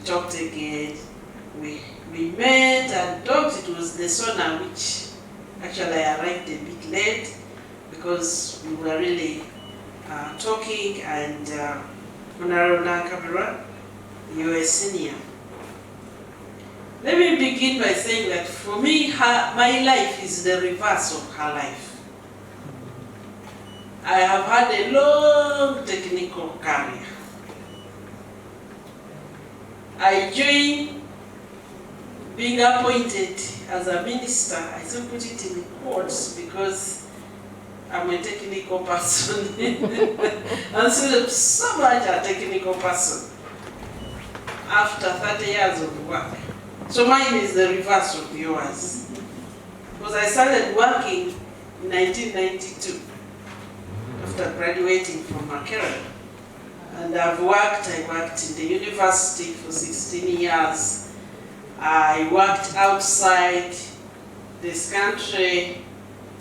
talked again. We met and talked. It was the sauna which actually I arrived a bit late because we were really talking, and Honorable Nankabirwa, you are a senior. Let me begin by saying that for me, my life is the reverse of her life. I have had a long technical career. I joined being appointed as a minister. I still put it in quotes because I'm a technical person. I'm still so much a technical person after 30 years of work. So mine is the reverse of yours. Because I started working in 1992 after graduating from Makerere. And I worked in the university for 16 years. I worked outside this country.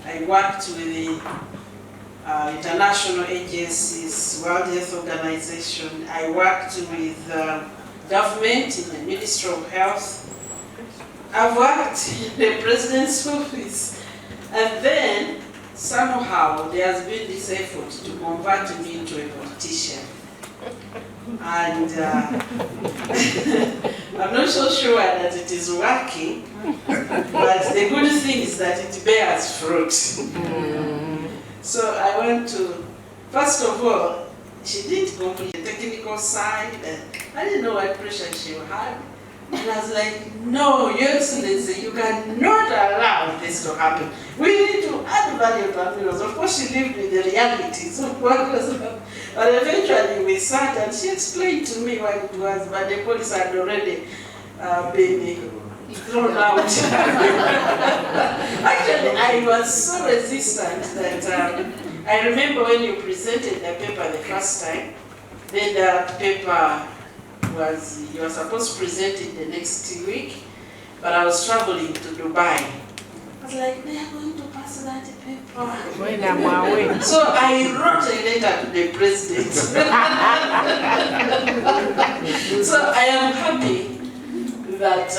I worked with the international agencies, World Health Organization. I worked with government in the Ministry of Health. I've worked in the President's office. And then somehow there has been this effort to convert me into a politician. And I'm not so sure that it is working, but the good thing is that it bears fruit. So I want to, first of all, she did complete the technical side, and I didn't know what pressure she had. And I was like, no, Your Excellency, you cannot allow this to happen. We need to add value to our meals. Of course, she lived with the realities of what was happening. But eventually we sat and she explained to me what it was, but the police had already been thrown out. Actually, I was so resistant that I remember when you presented the paper the first time, then the paper was, you were supposed to present it the next week, but I was traveling to Dubai. I was like, they are going to pass that paper. So I wrote a letter to the president. So I am happy that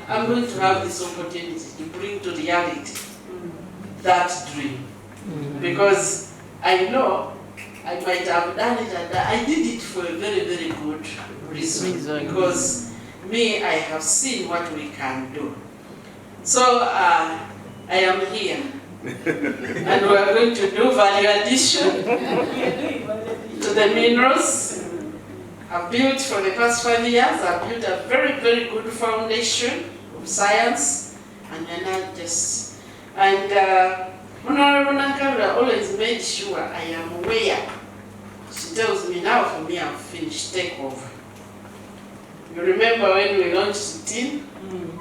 I'm going to have this opportunity to bring to reality that dream. Because I know I might have done it, and I did it for a very, very good reason. Because me, I have seen what we can do. So I am here. And we are going to do value addition to the minerals. I've built for the past 5 years, I've built a very, very good foundation of science, and then I just, and Honorable Nankabirwa always made sure I am aware. She tells me now, for me, I've finished takeover. You remember when we launched the team?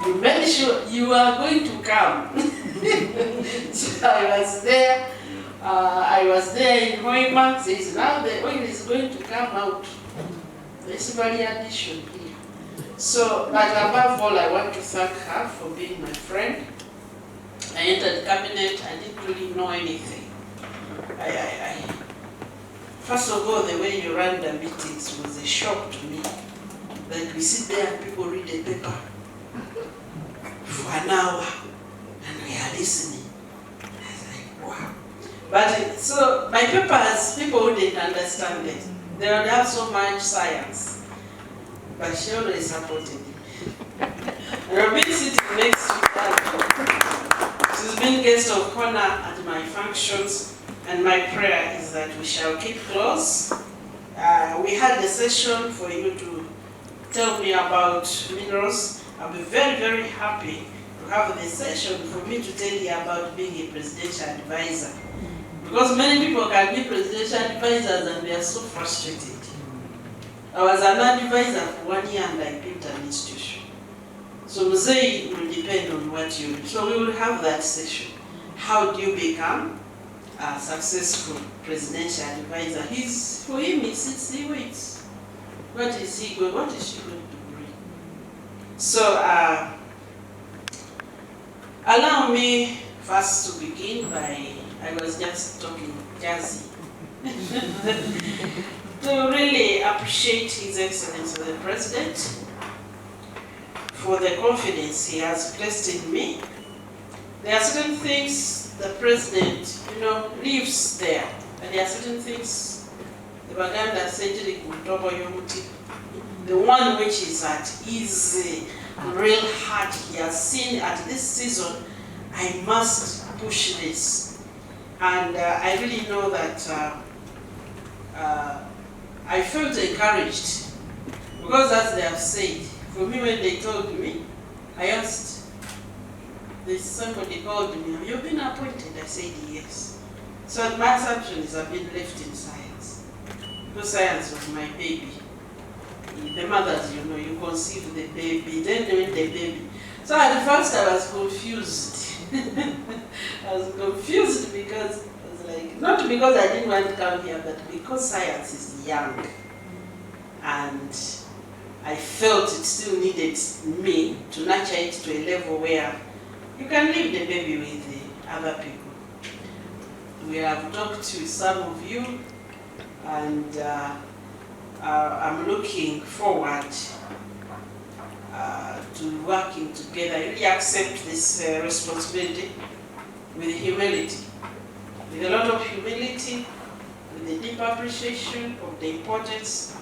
You made sure you are going to come. So I was there. In Hoima. Says now the oil is going to come out. There's value addition here. So, but above all, I want to thank her for being my friend. I entered cabinet. I didn't really know anything. First of all, the way you ran the meetings was a shock to me. That we sit there and people read the paper for an hour and we are listening. I was like, wow. But so my papers, people who didn't understand it. They would have so much science. But she always supported me. And I've been sitting next to her. She's been guest of honor at my functions, and my prayer is that we shall keep close. We had a session for you to tell me about minerals. I'll be very, very happy to have the session for me to tell you about being a presidential advisor. Because many people can be presidential advisors and they are so frustrated. I was an advisor for 1 year and I built an institution. So it will depend on what you do. So we will have that session. How do you become a successful presidential advisor? For him, he sits, he waits. What is she going to bring? So allow me first to begin by, I was just talking jazzy, to really appreciate His Excellency the President for the confidence he has placed in me. There are certain things the president, lives there, and there are certain things the Baganda century the one which is at his real heart, he has seen at this season, I must push this. And I really know that I felt encouraged, because as they have said, for me when they told me, I asked, somebody called me, have you been appointed? I said yes. So my assumption is I've been left in science, because science was my baby. The mothers, you conceive the baby, then doing the baby. So at first I was confused. I was confused because I was like, not because I didn't want to come here, but because science is young. And I felt it still needed me to nurture it to a level where you can leave the baby with the other people. We have talked to some of you, and I'm looking forward to working together. I really accept this responsibility with humility, with a lot of humility, with a deep appreciation of the importance,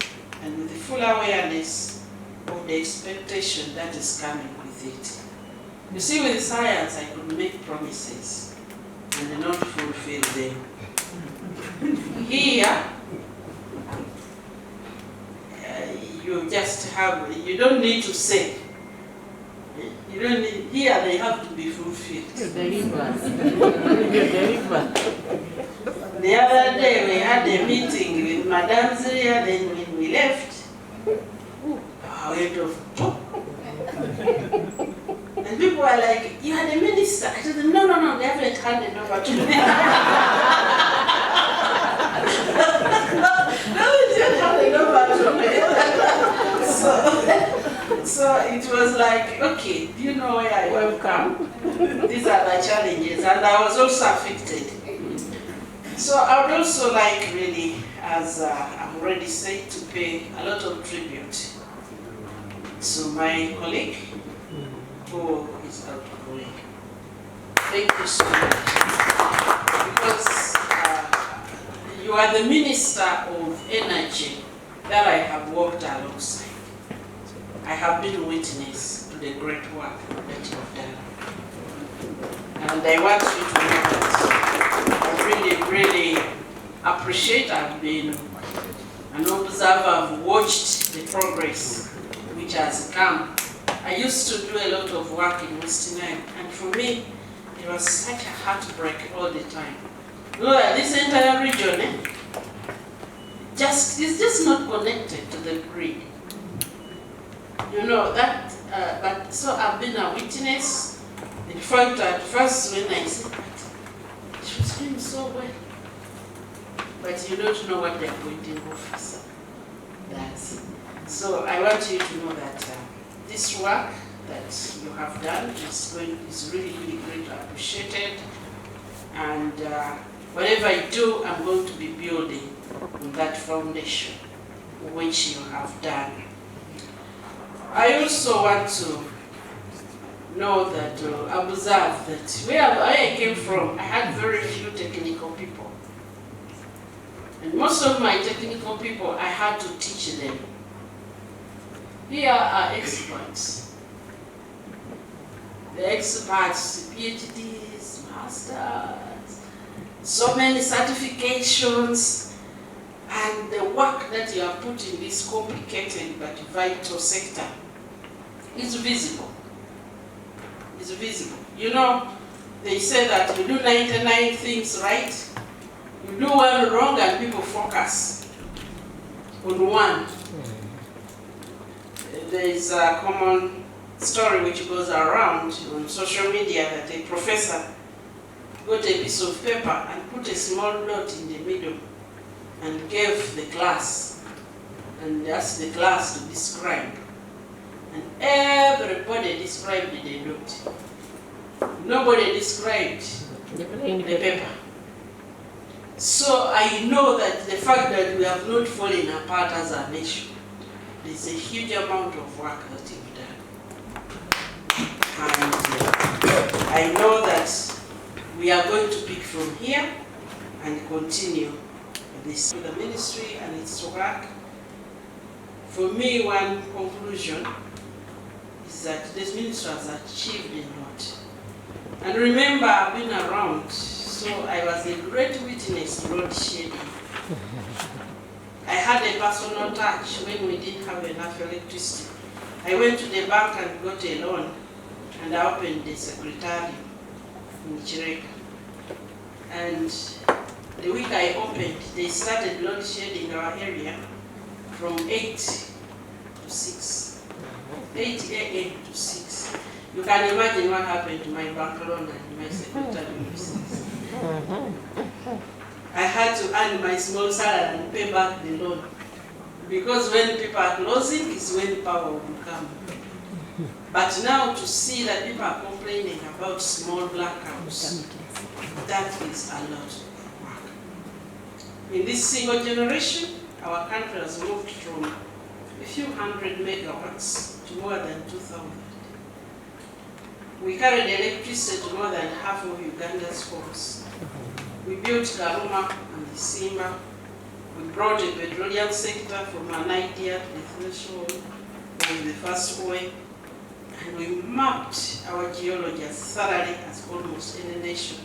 and with the full awareness of the expectation that is coming with it. You see, with science, I could make promises and not fulfill them. Here, you just have, you don't need to say. You don't need, here they have to be fulfilled. You deliver. You deliver. The other day we had a meeting with Madame Zeria, then when we left, I went off. And people were like, you are the minister. I told them, no, they haven't handed over to me. So it was like, okay, do you know where I have come? These are the challenges, and I was also affected. So I would also like, really, as I've already said, to pay a lot of tribute to my colleague who is outgoing. Thank you so much. Because you are the Minister of Energy that I have worked alongside. I have been witness to the great work that you have done. And I want you to know that I really appreciate. I've been an observer, I've watched the progress which has come. I used to do a lot of work in Western Nile, and for me, it was such a heartbreak all the time. You know that this entire region is just not connected to the grid. You know that, but so I've been a witness. In fact, at first when I said that, she was doing so well. But you don't know what the appointing officer does. So I want you to know that this work that you have done is really, really great, appreciated. And whatever I do, I'm going to be building on that foundation which you have done. I also want to know that, observe that where I came from, I had very few technical people. And most of my technical people, I had to teach them. Here are experts. The experts, PhDs, masters, so many certifications, and the work that you have put in this complicated but vital sector is visible. It's visible. You know, they say that you do 99 things right, you do one wrong, and people focus on one. There is a common story which goes around on social media that a professor got a piece of paper and put a small dot in the middle and gave the class and asked the class to describe. And everybody described the dot. Nobody described the paper. So I know that the fact that we have not fallen apart as a nation, there's a huge amount of work that you've done. And I know that we are going to pick from here and continue this. The ministry and its work. For me, one conclusion is that this ministry has achieved a lot. And remember, I've been around, so I was a great witness to load shedding. I had a personal touch when we didn't have enough electricity. I went to the bank and got a loan, and I opened the secretariat in Chireka. And the week I opened, they started load shedding our area from 8 to 6. 8 a.m. to 6. You can imagine what happened to my bank loan and my secretary business. I had to earn my small salary and pay back the loan. Because when people are closing is when power will come. But now to see that people are complaining about small blackouts, that is a lot of work. In this single generation, our country has moved from a few hundred megawatts to more than 2,000. We carried electricity to more than half of Uganda's homes. We built Karuma and the Simba. We brought the petroleum sector from an idea to the threshold of the first oil. And we mapped our geology as thoroughly as almost any nation.